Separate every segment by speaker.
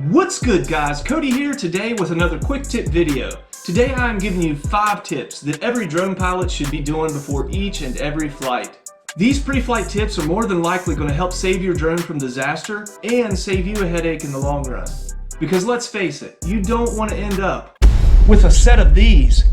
Speaker 1: What's good guys, Cody here today with another quick tip video. Today I'm giving you 5 tips that every drone pilot should be doing before each and every flight. These pre-flight tips are more than likely going to help save your drone from disaster and save you a headache in the long run. Because let's face it, you don't want to end up with a set of these.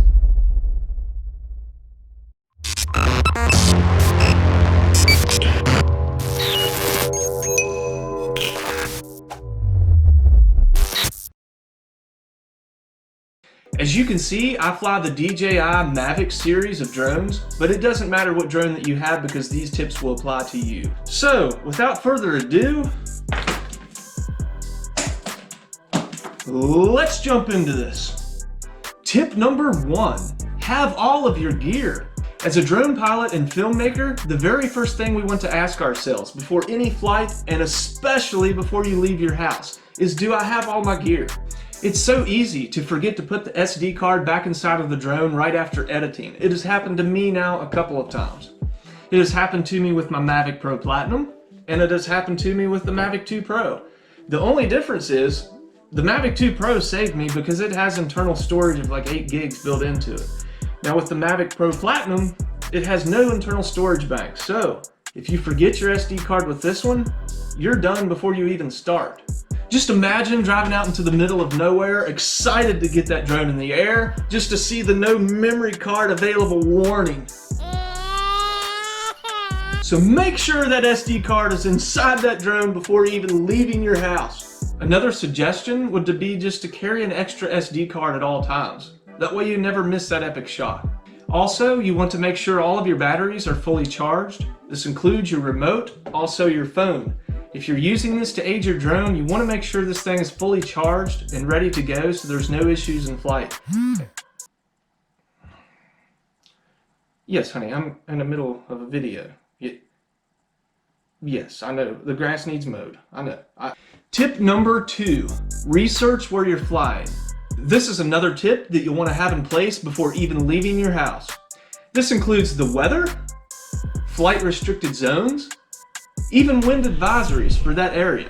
Speaker 1: As you can see, I fly the DJI Mavic series of drones, but it doesn't matter what drone that you have because these tips will apply to you. So, without further ado, let's jump into this. Tip number 1, have all of your gear. As a drone pilot and filmmaker, the very first thing we want to ask ourselves before any flight, and especially before you leave your house, is do I have all my gear? It's so easy to forget to put the SD card back inside of the drone right after editing. It has happened to me now a couple of times. It has happened to me with my Mavic Pro Platinum, and it has happened to me with the Mavic 2 Pro. The only difference is, the Mavic 2 Pro saved me because it has internal storage of like 8 gigs built into it. Now with the Mavic Pro Platinum, it has no internal storage bank. So if you forget your SD card with this one, you're done before you even start. Just imagine driving out into the middle of nowhere, excited to get that drone in the air, just to see the no memory card available warning. So make sure that SD card is inside that drone before even leaving your house. Another suggestion would be just to carry an extra SD card at all times. That way you never miss that epic shot. Also, you want to make sure all of your batteries are fully charged. This includes your remote, also your phone. If you're using this to aid your drone, you want to make sure this thing is fully charged and ready to go so there's no issues in flight. Yes, honey, I'm in the middle of a video. Yes, I know. The grass needs mowed. I know. Tip number 2, research where you're flying. This is another tip that you'll want to have in place before even leaving your house. This includes the weather, flight restricted zones, even wind advisories for that area.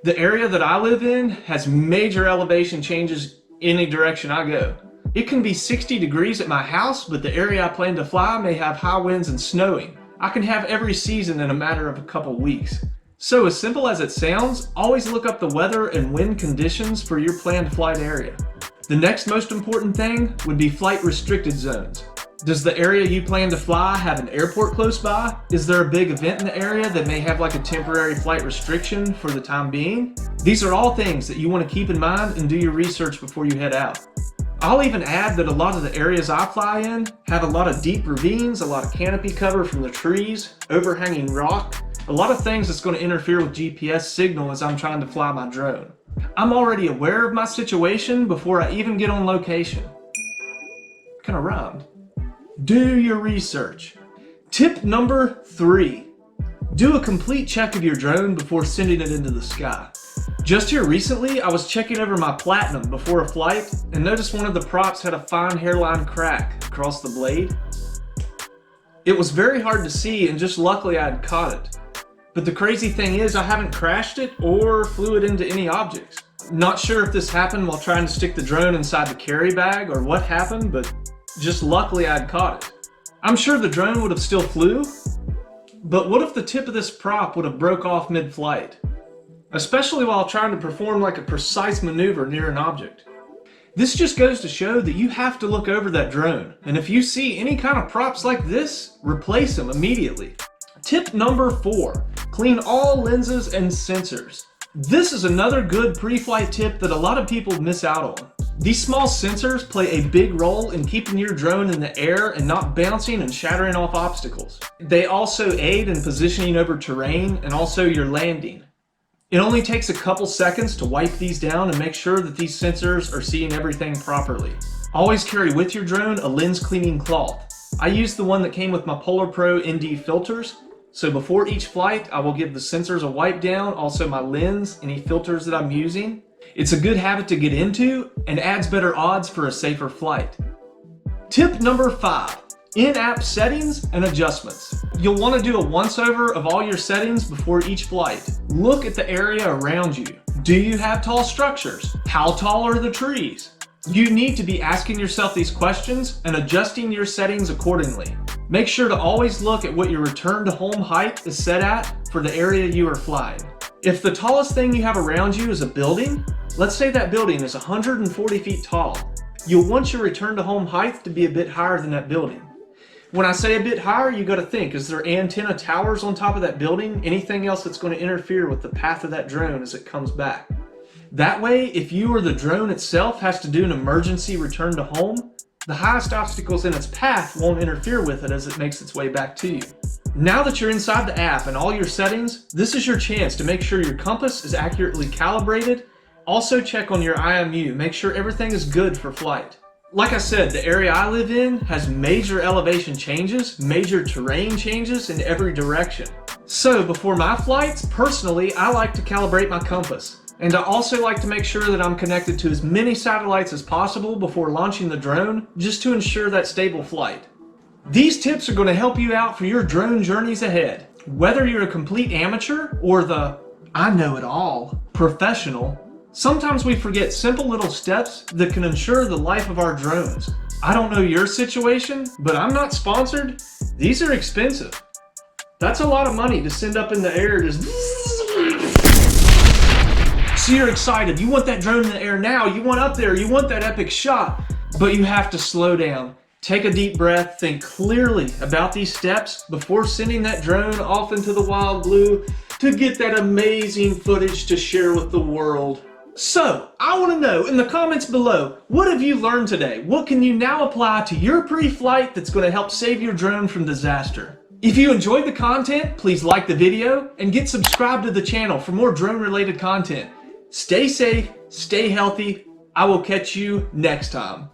Speaker 1: The area that I live in has major elevation changes any direction I go. It can be 60 degrees at my house, but the area I plan to fly may have high winds and snowing. I can have every season in a matter of a couple weeks. So as simple as it sounds, always look up the weather and wind conditions for your planned flight area. The next most important thing would be flight restricted zones. Does the area you plan to fly have an airport close by? Is there a big event in the area that may have like a temporary flight restriction for the time being? These are all things that you want to keep in mind and do your research before you head out. I'll even add that a lot of the areas I fly in have a lot of deep ravines, a lot of canopy cover from the trees, overhanging rock, a lot of things that's going to interfere with GPS signal as I'm trying to fly my drone. I'm already aware of my situation before I even get on location. Kind of rhymed. Do your research. Tip number 3, do a complete check of your drone before sending it into the sky. Just here recently, I was checking over my Platinum before a flight and noticed one of the props had a fine hairline crack across the blade. It was very hard to see and just luckily I had caught it. But the crazy thing is I haven't crashed it or flew it into any objects. Not sure if this happened while trying to stick the drone inside the carry bag or what happened, but just luckily I'd caught it. I'm sure the drone would have still flew, but what if the tip of this prop would have broke off mid-flight? Especially while trying to perform like a precise maneuver near an object. This just goes to show that you have to look over that drone, and if you see any kind of props like this, replace them immediately. Tip number 4, clean all lenses and sensors. This is another good pre-flight tip that a lot of people miss out on. These small sensors play a big role in keeping your drone in the air and not bouncing and shattering off obstacles. They also aid in positioning over terrain and also your landing. It only takes a couple seconds to wipe these down and make sure that these sensors are seeing everything properly. Always carry with your drone a lens cleaning cloth. I use the one that came with my Polar Pro ND filters. So before each flight, I will give the sensors a wipe down, also my lens, any filters that I'm using. It's a good habit to get into and adds better odds for a safer flight. Tip number 5, in-app settings and adjustments. You'll want to do a once-over of all your settings before each flight. Look at the area around you. Do you have tall structures? How tall are the trees? You need to be asking yourself these questions and adjusting your settings accordingly. Make sure to always look at what your return to home height is set at for the area you are flying. If the tallest thing you have around you is a building, let's say that building is 140 feet tall, you'll want your return to home height to be a bit higher than that building. When I say a bit higher, you got to think, is there antenna towers on top of that building? Anything else that's going to interfere with the path of that drone as it comes back? That way, if you or the drone itself has to do an emergency return to home, the highest obstacles in its path won't interfere with it as it makes its way back to you. Now that you're inside the app and all your settings, this is your chance to make sure your compass is accurately calibrated. Also check on your IMU, make sure everything is good for flight. Like I said, the area I live in has major elevation changes, major terrain changes in every direction. So before my flights, personally, I like to calibrate my compass. And I also like to make sure that I'm connected to as many satellites as possible before launching the drone, just to ensure that stable flight. These tips are going to help you out for your drone journeys ahead. Whether you're a complete amateur or the I know it all professional, sometimes we forget simple little steps that can ensure the life of our drones. I don't know your situation, but I'm not sponsored. These are expensive. That's a lot of money to send up in the air just... So you're excited, you want that drone in the air now, you want up there, you want that epic shot, but you have to slow down. Take a deep breath, think clearly about these steps before sending that drone off into the wild blue to get that amazing footage to share with the world. So, I want to know in the comments below, what have you learned today? What can you now apply to your pre-flight that's going to help save your drone from disaster? If you enjoyed the content, please like the video and get subscribed to the channel for more drone related content. Stay safe, stay healthy. I will catch you next time.